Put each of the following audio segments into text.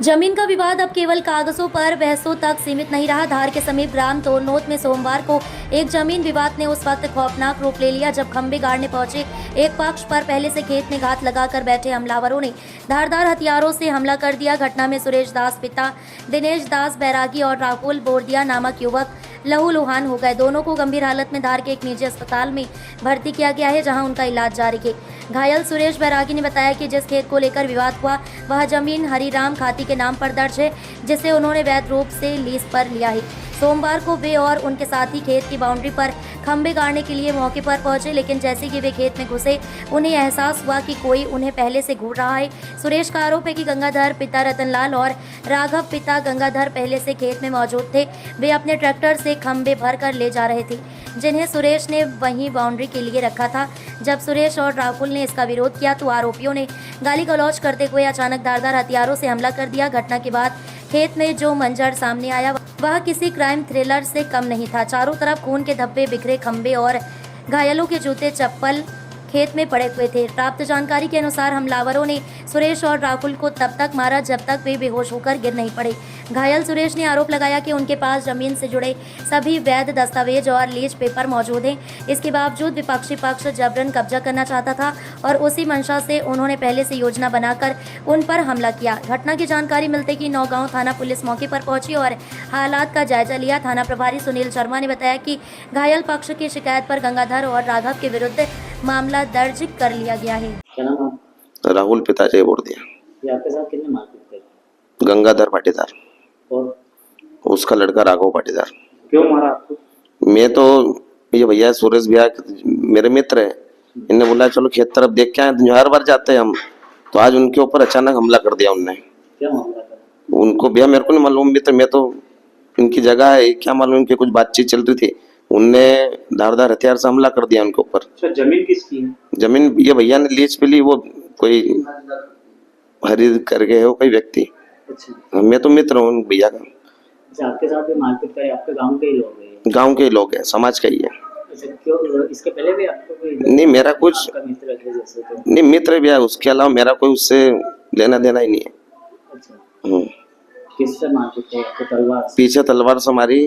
जमीन का विवाद अब केवल कागजों पर बहसों तक सीमित नहीं रहा। धार के समीप ग्राम तोरनोत में सोमवार को एक जमीन विवाद ने उस वक्त खौफनाक रूप ले लिया जब खंबे गाड़ने पहुंचे एक पक्ष पर पहले से खेत में घात लगाकर बैठे हमलावरों ने धारदार हथियारों से हमला कर दिया। घटना में सुरेश दास पिता दिनेश दास बैरागी और राहुल बोरदिया नामक युवक लहूलुहान हो गए। दोनों को गंभीर हालत में धार के एक निजी अस्पताल में भर्ती किया गया है, जहां उनका इलाज जारी है। घायल सुरेश बैरागी ने बताया कि जिस खेत को लेकर विवाद हुआ वह जमीन हरिराम खाती के नाम पर दर्ज है, जिसे उन्होंने वैध रूप से लीज पर लिया है। सोमवार को वे और उनके साथी खेत की बाउंड्री पर खंबे गाड़ने के लिए मौके पर पहुंचे, लेकिन जैसे कि वे खेत में घुसे उन्हें एहसास हुआ कि कोई उन्हें पहले से घूर रहा है। सुरेश का आरोप है कि गंगाधर पिता रतनलाल और राघव पिता गंगाधर पहले से खेत में मौजूद थे। वे अपने ट्रैक्टर से खंबे भर कर ले जा रहे थे, जिन्हें सुरेश ने वहीं बाउंड्री के लिए रखा था। जब सुरेश और राहुल ने इसका विरोध किया तो आरोपियों ने गाली गलौज करते हुए अचानक धारदार हथियारों से हमला कर दिया। घटना के बाद खेत में जो मंजर सामने आया वह किसी क्राइम थ्रिलर से कम नहीं था। चारों तरफ खून के धब्बे, बिखरे खंबे और घायलों के जूते चप्पल खेत में पड़े हुए थे। प्राप्त जानकारी के अनुसार हमलावरों ने सुरेश और राहुल को तब तक मारा जब तक वे बेहोश होकर गिर नहीं पड़े। घायल सुरेश ने आरोप लगाया कि उनके पास जमीन से जुड़े सभी वैध दस्तावेज और लीज पेपर मौजूद हैं। इसके बावजूद विपक्षी पक्ष जबरन कब्जा करना चाहता था और उसी मंशा से उन्होंने पहले से योजना बनाकर उन पर हमला किया। घटना की जानकारी मिलते ही नौगांव थाना पुलिस मौके पर पहुंची और हालात का जायजा लिया। थाना प्रभारी सुनील शर्मा ने बताया कि घायल पक्ष की शिकायत पर गंगाधर और राघव के विरुद्ध मामला दर्ज कर लिया गया है। क्या नाम है? राहुल पिताजी बोल दिया। ये आपके साथ कितने मारपीट करे? गंगाधर पाटीदार, और उसका लड़का राघव पाटीदार। क्यों मारा आपको? मैं तो ये भैया सुरेश भैया मेरे मित्र है, इन्होंने बोला चलो खेत तरफ देख के आए, तो हर बार जाते हैं हम, तो आज उनके ऊपर अचानक हमला कर दिया उनने। क्या मामला था? उनको भैया मेरे को नहीं मालूम, मित्र मैं तो इनकी जगह है, क्या मालूम इनकी कुछ बातचीत चल रही थी, उनने धारदार हथियार से हमला कर दिया उनके ऊपर। अच्छा, जमीन किसकी है? जमीन ये भैया ने लीज पे ली, वो कोई खरीद करके है वो कोई व्यक्ति। अच्छा, मैं तो मित्र हूँ भैया का। अच्छा, आपके साथ भी मारपीट करे? आपके गांव के ही लोग हैं? गांव के ही लोग हैं, समाज का ही है। अच्छा, क्यों? इसके पहले भी आपको कोई नहीं मेरा कुछ आपका मित्र है जैसे तो? नहीं मित्र भी है, उसके अलावा मेरा कोई उससे लेना देना ही नहीं है। अच्छा, किससे मारपीट करे? आपको तलवार से? पीछे तलवार से मारी,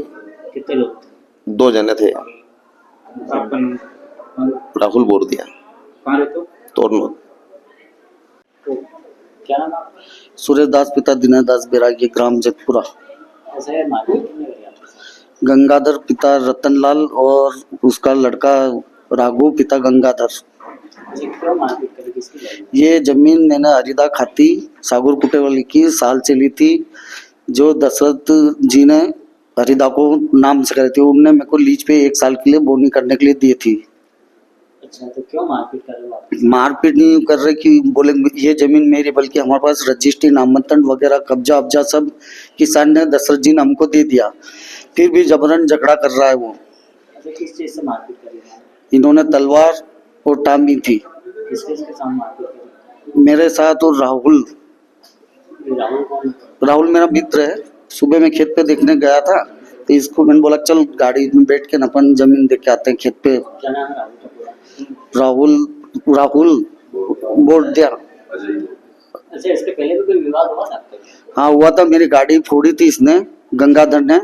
कितने लोग थे? 2 जने थे। आपका नाम? राहुल बोल दिया कहाँ रहते हो? तोरनो। तो क्या नाम है आपका? सुरेश दास पिता दिनेश दास बैरागी, ग्राम जगपुरा। ऐसा है, मारपीट कितने करी आपके साथ? गंगाधर पिता रतनलाल और उसका लड़का राघव पिता गंगाधर। अच्छा, क्यों मारपीट करी? किसकी जमीन? ये जमीन मैंने हरिदा खाती सागुर कुटेवाली की साल चली थी, जो दशरथ जी ने हरिदा को नाम से करी थी। उनने मेरे को लीज पे 1 साल के लिए बोनी करने के लिए दी थी। अच्छा, तो क्यों मारपीट कर रहे हो आप? मारपीट नहीं कर रहे कि बोले ये जमीन मेरी, बल्कि हमारे पास रजिस्ट्री, नामांकन वगैरह, कब्जा अब्जा सब किसान ने दशरथ जी ने हमको दे दिया, फिर भी जबरन झगड़ा कर रहा है वो। अच्छा, किस चीज से मारपीट करी है? इन्होंने तलवार और टांगी थी किसके साथ मारपीट करी? मेरे साथ। और राहुल, ये राहुल कौन है? राहुल मेरा मित्र है। सुबह मैं खेत पे देखने गया था, तो इसको मैंने बोला चल गाड़ी में बैठ के अपन जमीन देख के आते हैं खेत पे। क्या नाम है राहुल का पूरा? राहुल बोल दिया। अच्छा, इसके पहले भी कोई विवाद हुआ था आपके? हाँ हुआ था, मेरी गाड़ी फोड़ी थी इसने, गंगाधर ने।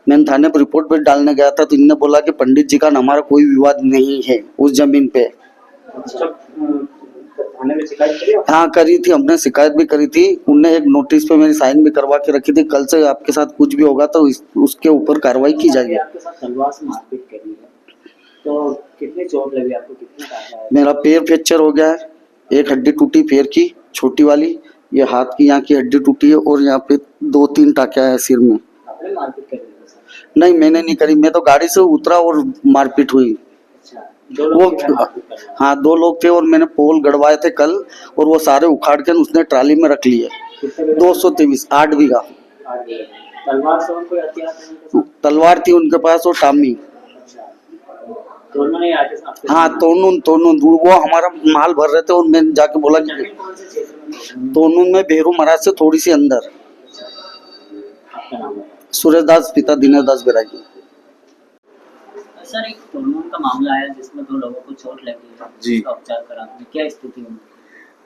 मैंने थाने पर रिपोर्ट पे डालने गया था, तो इनने बोला कि पंडित जी का हमारा कोई विवाद नहीं है उस जमीन पे। अच्छा, थाने में शिकायत करी आपने? हाँ करी थी, हमने शिकायत भी करी थी। उनने एक नोटिस पे मेरी साइन भी करवा के रखी थी, कल से आपके साथ कुछ भी होगा तो उसके ऊपर कार्रवाई की जाएगी। आपके साथ तलवार से मारपीट करी है, तो कितनी चोट लगी आपको? कितना काटा है? मेरा पैर फ्रैक्चर हो गया है, एक हड्डी टूटी पैर की छोटी वाली, ये हाथ की यहाँ की हड्डी टूटी है, और यहाँ पे 2-3 टाँकियाँ है सिर में। आपने मारपीट करी है सर? नहीं मैंने नहीं करी, मैं तो गाड़ी से उतरा और मारपीट हुई। अच्छा, दो लोग वो थे मारपीट करने वाले? हाँ 2 लोग थे, और मैंने पोल गड़वाए थे कल, और वो सारे उखाड़ के उसने ट्राली में रख लिए। कितने बजे? 223 8 बीघा। 8 बजे। तलवार से और कोई हथियार थे उनके साथ? तलवार थी उनके पास और टामी। अच्छा, दोनों ने आके आपके? हाँ तोनून वो हमारा माल भर रहे थे, और मैंने जाके बोला कि जमीन कौन से क्षेत्र में? तोनून में बेरू महाराज से थोड़ी सी अंदर। आपका नाम है? सुरेश दास पिता दिनेश दास बैरागी। सर, एक टूर्नामेंट का मामला है जिसमें 2 लोगों को चोट लगी है, जी। उसका उपचार करा, क्या स्थिति है?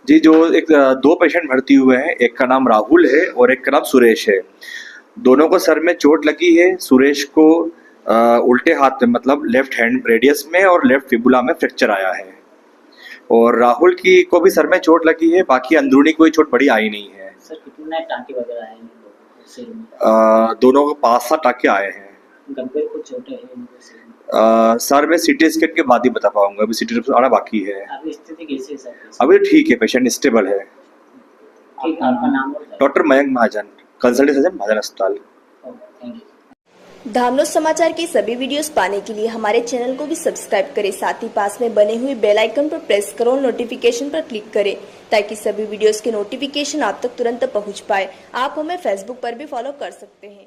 जी जो एक दो पेशेंट भर्ती हुए हैं, एक का नाम राहुल है और एक का नाम सुरेश है। दोनों को सर में चोट लगी है। सुरेश को उल्टे हाथ में मतलब लेफ्ट हैंड रेडियस में और लेफ्ट फिबुला में फ्रैक्चर आया है और राहुल की को भी सर में चोट लगी है। बाकी अंदरूनी कोई चोट बड़ी आई नहीं है। सर कितने टाँके वगैरह आए हैं इन लोगों को सिर में? दोनों को 5-7 टाँके आए हैं। गंभीर कुछ चोटें हैं इनके सिर में? सर में सीटी स्कैन के बाद ही बता पाऊंगा, अभी सीटी स्कैन आना बाकी है। अभी स्थिति कैसी है सर? अभी ठीक है, पेशेंट स्टेबल है। ठीक, आपका नाम और सर? डॉक्टर मयंक महाजन, कंसल्टेंट सर्जन महाजन अस्पताल। Thank you. धामनोद समाचार के सभी वीडियोस पाने के लिए हमारे चैनल को भी सब्सक्राइब करें, साथ ही पास में बने हुए बेल आइकन पर प्रेस करो और नोटिफिकेशन पर क्लिक करें ताकि सभी वीडियोस के नोटिफिकेशन आप तक तुरंत पहुंच पाए। आप हमें फेसबुक पर भी फॉलो कर सकते हैं।